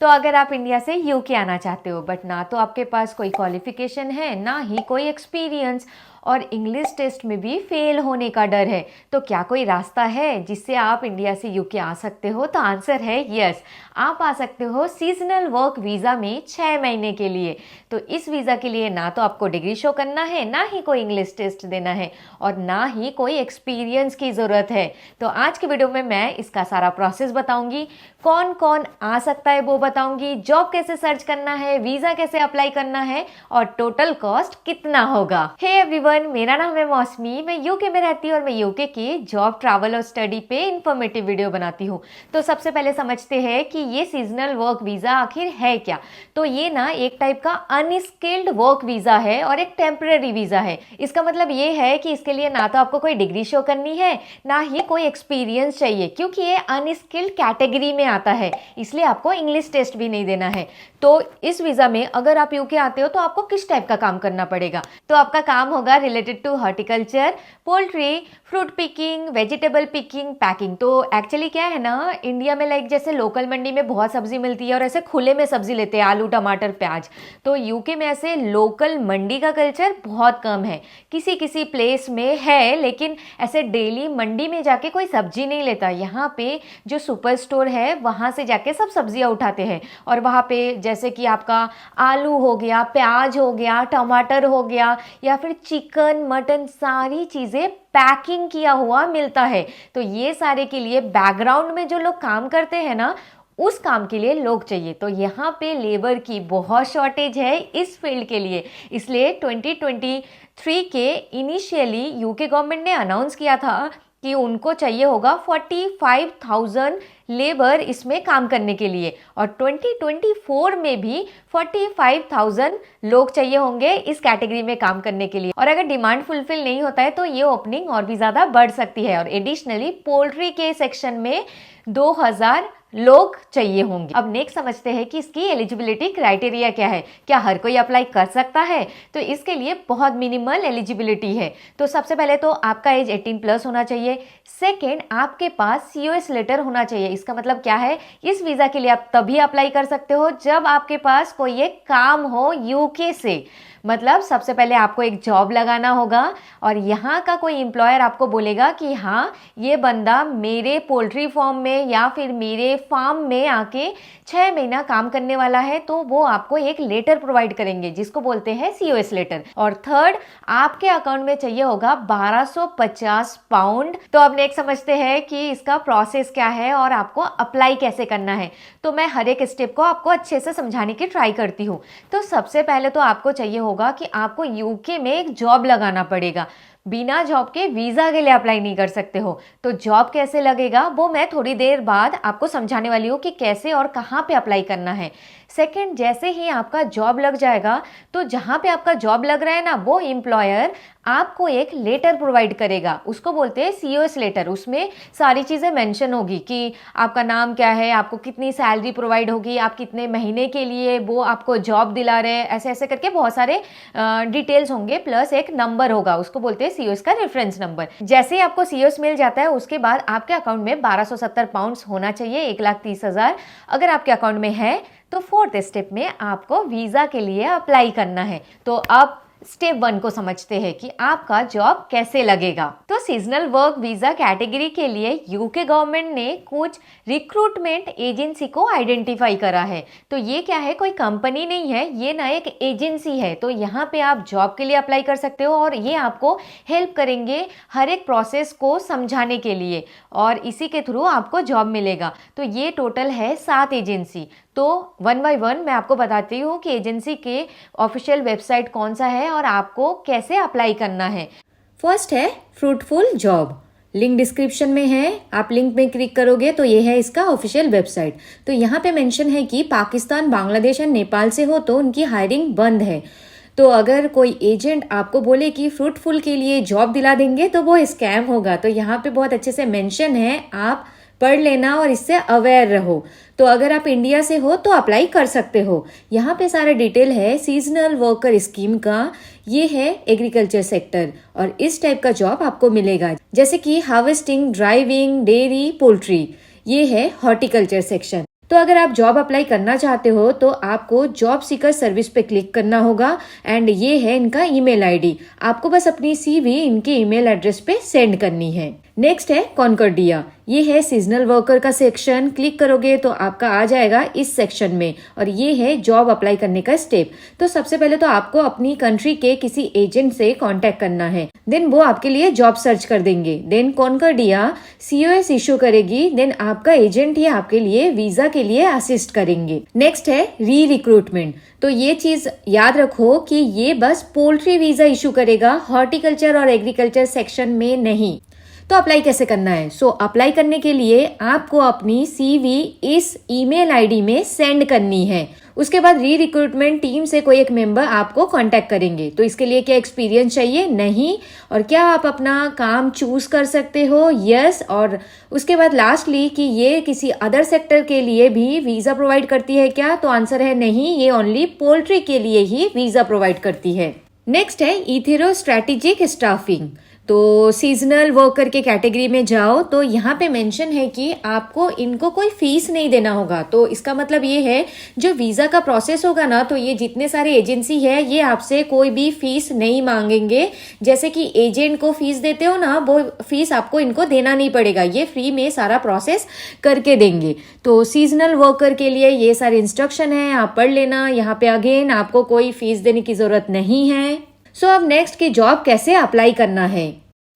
तो अगर आप इंडिया से यूके आना चाहते हो बट ना तो आपके पास कोई क्वालिफिकेशन है ना ही कोई एक्सपीरियंस और इंग्लिश टेस्ट में भी फेल होने का डर है, तो क्या कोई रास्ता है जिससे आप इंडिया से यूके आ सकते हो? तो आंसर है यस। आप आ सकते हो सीजनल वर्क वीज़ा में 6 महीने के लिए। तो इस वीज़ा के लिए ना तो आपको डिग्री शो करना है, ना ही कोई इंग्लिश टेस्ट देना है और ना ही कोई एक्सपीरियंस की ज़रूरत है। तो आज की वीडियो में मैं इसका सारा प्रोसेस बताऊंगी, कौन कौन आ सकता है वो बताऊंगी, जॉब कैसे सर्च करना है, वीज़ा कैसे अप्लाई करना है और टोटल कॉस्ट कितना होगा। हे एवरीवन, मेरा नाम है मौसमी, मैं यूके में रहती हूँ और मैं यूके की जॉब, ट्रैवल और स्टडी पे इंफॉर्मेटिव वीडियो बनाती हूँ। तो सबसे पहले समझते हैं कि ये सीजनल वर्क वीज़ा आखिर है क्या। तो ये ना एक टाइप का अनस्किल्ड वर्क वीज़ा है और एक टेम्पररी वीज़ा है। इसका मतलब ये है कि इसके लिए ना तो आपको कोई डिग्री शो करनी है, ना ही कोई एक्सपीरियंस चाहिए, क्योंकि ये अनस्किल्ड कैटेगरी में आता है, इसलिए आपको इंग्लिश टेस्ट भी नहीं देना है। तो इस वीज़ा में अगर आप यूके आते हो तो आपको किस टाइप का काम करना पड़ेगा? तो आपका काम होगा related to horticulture, poultry, fruit picking, vegetable picking, packing. तो एक्चुअली क्या है ना, इंडिया में लाइक जैसे लोकल मंडी में बहुत सब्जी मिलती है और ऐसे खुले में सब्जी लेते हैं, आलू, टमाटर, प्याज। तो यूके में ऐसे लोकल मंडी का कल्चर बहुत कम है। किसी किसी प्लेस में है, लेकिन ऐसे डेली मंडी में जाके कोई सब्जी नहीं लेता। यहाँ पे जो सुपर स्टोर है वहाँ से जाके सब सब्जियाँ उठाते हैं और वहाँ पे जैसे कि आपका आलू हो गया, प्याज हो गया, टमाटर हो गया या फिर चिकन, मटन, सारी चीज़ें पैकिंग किया हुआ मिलता है। तो ये सारे के लिए बैकग्राउंड में जो लोग काम करते हैं ना, उस काम के लिए लोग चाहिए। तो यहाँ पे लेबर की बहुत शॉर्टेज है इस फील्ड के लिए, इसलिए 2023 के इनिशियली यूके गवर्नमेंट ने अनाउंस किया था कि उनको चाहिए होगा 45,000 लेबर इसमें काम करने के लिए और 2024 में भी 45,000 लोग चाहिए होंगे इस कैटेगरी में काम करने के लिए। और अगर डिमांड फुलफिल नहीं होता है तो ये ओपनिंग और भी ज़्यादा बढ़ सकती है और एडिशनली पोल्ट्री के सेक्शन में 2,000 लोग चाहिए होंगे। अब नेक्स्ट समझते हैं कि इसकी एलिजिबिलिटी क्राइटेरिया क्या है, क्या हर कोई अप्लाई कर सकता है? तो इसके लिए बहुत मिनिमल एलिजिबिलिटी है। तो सबसे पहले तो आपका एज 18+ होना चाहिए। सेकेंड, आपके पास COS लेटर होना चाहिए। इसका मतलब क्या है, इस वीज़ा के लिए आप तभी अप्लाई कर सकते हो जब आपके पास कोई एक काम हो यूके से। मतलब सबसे पहले आपको एक जॉब लगाना होगा और यहाँ का कोई एम्प्लॉयर आपको बोलेगा कि हाँ, ये बंदा मेरे पोल्ट्री फार्म में या फिर मेरे फार्म में आके 6 महीना काम करने वाला है, तो वो आपको एक लेटर प्रोवाइड करेंगे जिसको बोलते हैं COS लेटर। और थर्ड, आपके अकाउंट में चाहिए होगा 1250 पाउंड। तो अब नेक्स्ट समझते हैं कि इसका प्रोसेस क्या है और आपको अप्लाई कैसे करना है। तो मैं हर एक स्टेप को आपको अच्छे से समझाने की ट्राई करती हूँ। तो सबसे पहले तो आपको चाहिए होगा कि आपको यूके में एक जॉब लगाना पड़ेगा। बिना जॉब के वीज़ा के लिए अप्लाई नहीं कर सकते हो। तो जॉब कैसे लगेगा वो मैं थोड़ी देर बाद आपको समझाने वाली हूँ कि कैसे और कहाँ पे अप्लाई करना है। सेकंड, जैसे ही आपका जॉब लग जाएगा तो जहाँ पे आपका जॉब लग रहा है ना, वो एम्प्लॉयर आपको एक लेटर प्रोवाइड करेगा, उसको बोलते हैं COS लेटर। उसमें सारी चीज़ें मेंशन होगी कि आपका नाम क्या है, आपको कितनी सैलरी प्रोवाइड होगी, आप कितने महीने के लिए वो आपको जॉब दिला रहे हैं, ऐसे ऐसे करके बहुत सारे डिटेल्स होंगे, प्लस एक नंबर होगा, उसको बोलते हैं COS का रेफरेंस नंबर। जैसे ही आपको COS मिल जाता है उसके बाद आपके अकाउंट में 1270 पाउंड्स होना चाहिए, 1,30,000। अगर आपके अकाउंट में है तो फोर्थ स्टेप में आपको वीज़ा के लिए अप्लाई करना है। तो अब स्टेप 1 को समझते हैं कि आपका जॉब कैसे लगेगा। तो सीजनल वर्क वीज़ा कैटेगरी के लिए यूके गवर्नमेंट ने कुछ रिक्रूटमेंट एजेंसी को आइडेंटिफाई करा है। तो ये क्या है, कोई कंपनी नहीं है, ये ना एक एजेंसी है। तो यहाँ पे आप जॉब के लिए अप्लाई कर सकते हो और ये आपको हेल्प करेंगे हर एक प्रोसेस को समझाने के लिए और इसी के थ्रू आपको जॉब मिलेगा। तो ये टोटल है 7 एजेंसी। तो 1 बाय 1 मैं आपको बताती हूँ कि एजेंसी के ऑफिशियल वेबसाइट कौन सा है और आपको कैसे अप्लाई करना है। फर्स्ट है फ्रूटफुल जॉब, लिंक डिस्क्रिप्शन में है, आप लिंक में क्लिक करोगे तो ये है इसका ऑफिशियल वेबसाइट। तो यहाँ पे मेंशन है कि पाकिस्तान, बांग्लादेश और नेपाल से हो तो उनकी हायरिंग बंद है। तो अगर कोई एजेंट आपको बोले कि फ्रूटफुल के लिए जॉब दिला देंगे तो वो स्कैम होगा। तो यहाँ पे बहुत अच्छे से मेंशन है, आप पढ़ लेना और इससे अवेयर रहो। तो अगर आप इंडिया से हो तो अप्लाई कर सकते हो। यहाँ पे सारा डिटेल है सीजनल वर्कर स्कीम का। ये है एग्रीकल्चर सेक्टर और इस टाइप का जॉब आपको मिलेगा, जैसे कि हार्वेस्टिंग, ड्राइविंग, डेयरी, पोल्ट्री। ये है हॉर्टिकल्चर सेक्शन। तो अगर आप जॉब अप्लाई करना चाहते हो तो आपको जॉब सीकर सर्विस पे क्लिक करना होगा एंड ये है इनका ईमेल आईडी। आपको बस अपनी सीवी इनके ईमेल एड्रेस पे सेंड करनी है। नेक्स्ट है कॉन्कॉर्डिया, ये है सीजनल वर्कर का सेक्शन। क्लिक करोगे तो आपका आ जाएगा इस सेक्शन में और ये है जॉब अप्लाई करने का स्टेप। तो सबसे पहले तो आपको अपनी कंट्री के किसी एजेंट से कांटेक्ट करना है, देन वो आपके लिए जॉब सर्च कर देंगे। देन कॉन्कॉर्डिया COS इशू करेगी, देन आपका एजेंट ही आपके लिए वीजा के लिए असिस्ट करेंगे। नेक्स्ट है री रिक्रूटमेंट। तो ये चीज याद रखो कि ये बस पोल्ट्री वीजा इशू करेगा, हॉर्टिकल्चर और एग्रीकल्चर सेक्शन में नहीं। तो अप्लाई कैसे करना है? अप्लाई करने के लिए आपको अपनी CV इस ईमेल आईडी में सेंड करनी है। उसके बाद री रिक्रूटमेंट टीम से कोई एक मेंबर आपको कांटेक्ट करेंगे। तो इसके लिए क्या एक्सपीरियंस चाहिए? नहीं। और क्या आप अपना काम चूज कर सकते हो? यस। और उसके बाद लास्टली कि ये किसी अदर सेक्टर के लिए भी वीजा प्रोवाइड करती है क्या? तो आंसर है नहीं, ये ओनली पोल्ट्री के लिए ही वीजा प्रोवाइड करती है। नेक्स्ट है इथेरो स्ट्रेटेजिक स्टाफिंग। तो सीजनल वर्कर के कैटेगरी में जाओ तो यहाँ पे मेंशन है कि आपको इनको कोई फीस नहीं देना होगा। तो इसका मतलब ये है जो वीजा का प्रोसेस होगा ना, तो ये जितने सारे एजेंसी है ये आपसे कोई भी फीस नहीं मांगेंगे। जैसे कि एजेंट को फीस देते हो ना, वो फीस आपको इनको देना नहीं पड़ेगा, ये फ्री में सारा प्रोसेस करके देंगे। तो सीजनल वर्कर के लिए ये सारे इंस्ट्रक्शन है, आप पढ़ लेना। यहाँ पे अगेन आपको कोई फीस देने की जरूरत नहीं है। अब नेक्स्ट की जॉब कैसे अप्लाई करना है?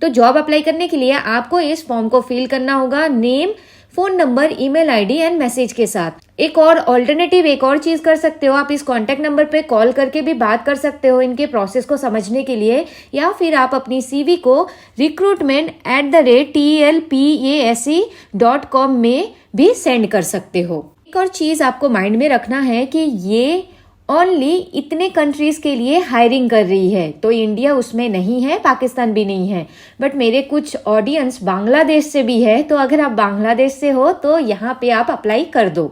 तो जॉब अप्लाई करने के लिए आपको इस फॉर्म को फिल करना होगा, name, phone number, email ID and message के साथ। एक और चीज कर सकते हो, आप इस कॉन्टेक्ट नंबर पे कॉल करके भी बात कर सकते हो इनके प्रोसेस को समझने के लिए, या फिर आप अपनी CV को recruitment@tlpase.com में भी सेंड कर सकते हो। एक और चीज आपको माइंड में रखना है कि ये ओनली इतने कंट्रीज के लिए हायरिंग कर रही है, तो इंडिया उसमें नहीं है, पाकिस्तान भी नहीं है। बट मेरे कुछ ऑडियंस बांग्लादेश से भी है, तो अगर आप बांग्लादेश से हो तो यहाँ पे आप अप्लाई कर दो।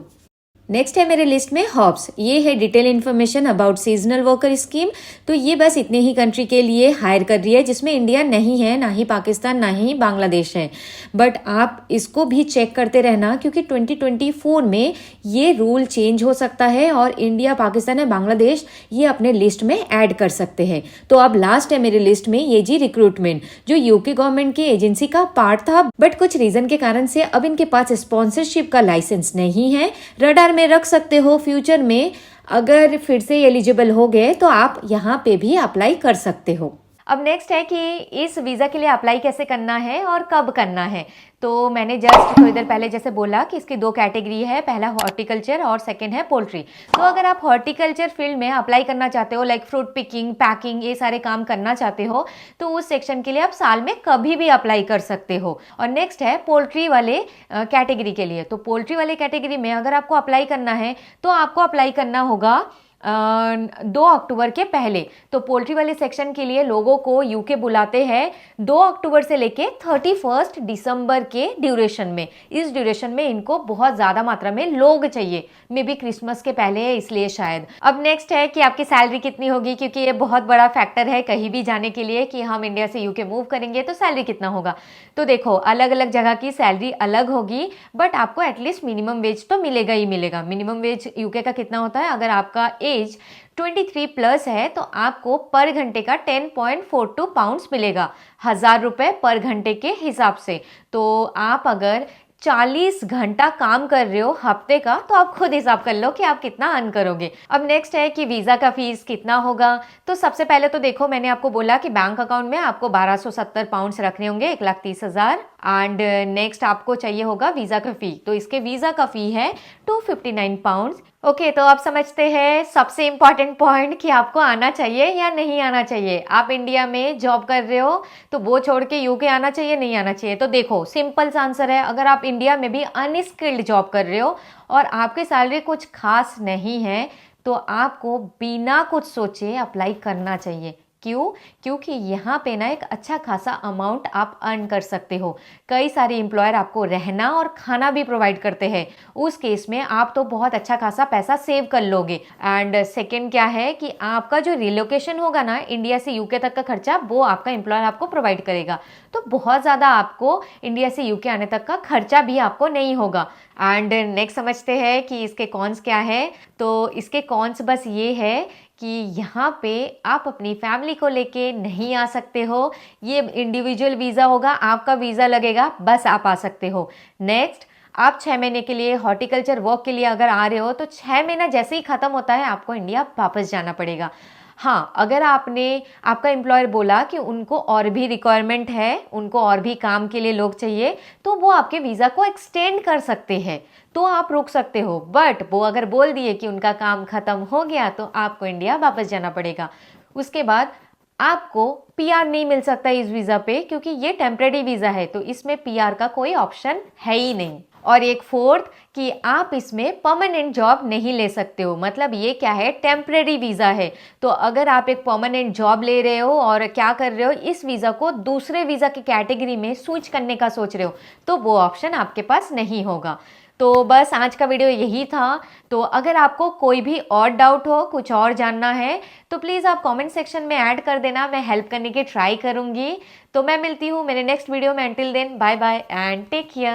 नेक्स्ट है मेरे लिस्ट में हॉब्स, ये है detail information about seasonal worker scheme. तो ये बस इतने ही कंट्री के लिए हायर कर रही है जिसमें इंडिया नहीं है, ना ही पाकिस्तान, ना ही बांग्लादेश है। बट आप इसको भी चेक करते रहना क्योंकि 2024 में ये रूल चेंज हो सकता है और इंडिया, पाकिस्तान या बांग्लादेश ये अपने लिस्ट में ऐड कर सकते हैं। तो अब लास्ट है मेरे लिस्ट में ये जी रिक्रूटमेंट, जो यूके गवर्नमेंट की एजेंसी का पार्ट था, बट कुछ रीजन के कारण से अब इनके पास स्पॉन्सरशिप का लाइसेंस नहीं है। रडार में रख सकते हो, फ्यूचर में अगर फिर से एलिजिबल हो गए तो आप यहाँ पे भी अप्लाई कर सकते हो। अब नेक्स्ट है कि इस वीज़ा के लिए अप्लाई कैसे करना है और कब करना है। तो मैंने जस्ट थोड़ी देर पहले जैसे बोला कि इसकी दो कैटेगरी है, पहला हॉर्टिकल्चर और सेकंड है पोल्ट्री। तो अगर आप हॉर्टिकल्चर फील्ड में अप्लाई करना चाहते हो, लाइक फ्रूट पिकिंग, पैकिंग, ये सारे काम करना चाहते हो, तो उस सेक्शन के लिए आप साल में कभी भी अप्लाई कर सकते हो। और नेक्स्ट है पोल्ट्री वाले कैटेगरी के लिए। तो पोल्ट्री वाले कैटेगरी में अगर आपको अप्लाई करना है तो आपको अप्लाई करना होगा 2 अक्टूबर के पहले। तो पोल्ट्री वाले सेक्शन के लिए लोगों को यूके बुलाते हैं 2 अक्टूबर से लेके 31 दिसंबर के ड्यूरेशन में। इस ड्यूरेशन में इनको बहुत ज़्यादा मात्रा में लोग चाहिए, मे बी क्रिसमस के पहले है इसलिए शायद। अब नेक्स्ट है कि आपकी सैलरी कितनी होगी, क्योंकि ये बहुत बड़ा फैक्टर है कहीं भी जाने के लिए कि हम इंडिया से यूके मूव करेंगे तो सैलरी कितना होगा। तो देखो अलग अलग जगह की सैलरी अलग होगी, बट आपको एटलीस्ट मिनिमम वेज तो मिलेगा ही मिलेगा। मिनिमम वेज यूके का कितना होता है, अगर आपका एज 23 प्लस है तो आपको पर घंटे का 10.42 पाउंड्स मिलेगा, 1000 रुपए पर घंटे के हिसाब से। तो आप अगर 40 घंटा काम कर रहे हो हफ्ते का, तो आप खुद हिसाब कर लो कि आप कितना अर्न करोगे। अब नेक्स्ट है कि वीज़ा का फीस कितना होगा। तो सबसे पहले तो देखो मैंने आपको बोला कि बैंक अकाउंट में आपको 1270 पाउंड्स रखने होंगे, 1,30,000। एंड नेक्स्ट आपको चाहिए होगा वीज़ा का फ़ी। तो इसके वीज़ा का फ़ी है 259 पाउंड्स। ओके, तो आप समझते हैं सबसे इम्पॉर्टेंट पॉइंट कि आपको आना चाहिए या नहीं आना चाहिए। आप इंडिया में जॉब कर रहे हो तो वो छोड़ के यूके आना चाहिए, नहीं आना चाहिए। तो देखो सिंपल सा आंसर है, अगर आप इंडिया में भी अनस्किल्ड जॉब कर रहे हो और आपकी सैलरी कुछ खास नहीं है तो आपको बिना कुछ सोचे अप्लाई करना चाहिए। क्यों? क्योंकि यहाँ पे ना एक अच्छा खासा अमाउंट आप अर्न कर सकते हो। कई सारे एम्प्लॉयर आपको रहना और खाना भी प्रोवाइड करते हैं। उस केस में आप तो बहुत अच्छा खासा पैसा सेव कर लोगे। एंड सेकेंड क्या है कि आपका जो रिलोकेशन होगा ना इंडिया से यूके तक का खर्चा, वो आपका एम्प्लॉयर आपको प्रोवाइड करेगा। तो बहुत ज़्यादा आपको इंडिया से यूके आने तक का खर्चा भी आपको नहीं होगा। एंड नेक्स्ट समझते हैं कि इसके कॉन्स क्या है। तो इसके कॉन्स बस ये है कि यहाँ पे आप अपनी फैमिली को लेके नहीं आ सकते हो। ये इंडिविजुअल वीज़ा होगा, आपका वीज़ा लगेगा, बस आप आ सकते हो। नेक्स्ट, आप 6 महीने के लिए हॉर्टिकल्चर वर्क के लिए अगर आ रहे हो तो 6 महीना जैसे ही ख़त्म होता है आपको इंडिया वापस जाना पड़ेगा। हाँ, अगर आपका एम्प्लॉयर बोला कि उनको और भी रिक्वायरमेंट है, उनको और भी काम के लिए लोग चाहिए, तो वो आपके वीज़ा को एक्सटेंड कर सकते हैं, तो आप रुक सकते हो। बट वो अगर बोल दिए कि उनका काम ख़त्म हो गया तो आपको इंडिया वापस जाना पड़ेगा। उसके बाद आपको पीआर नहीं मिल सकता इस वीज़ा पे, क्योंकि ये टेम्परेरी वीज़ा है, तो इसमें पीआर का कोई ऑप्शन है ही नहीं। और एक फोर्थ कि आप इसमें परमानेंट जॉब नहीं ले सकते हो। मतलब ये क्या है, टेम्परेरी वीज़ा है। तो अगर आप एक परमानेंट जॉब ले रहे हो और क्या कर रहे हो, इस वीज़ा को दूसरे वीज़ा की कैटेगरी में स्विच करने का सोच रहे हो, तो वो ऑप्शन आपके पास नहीं होगा। तो बस आज का वीडियो यही था। तो अगर आपको कोई भी और डाउट हो, कुछ और जानना है, तो प्लीज़ आप कमेंट सेक्शन में ऐड कर देना, मैं हेल्प करने की ट्राई करूँगी। तो मैं मिलती हूँ मेरे नेक्स्ट वीडियो में। Until then, bye bye and take care.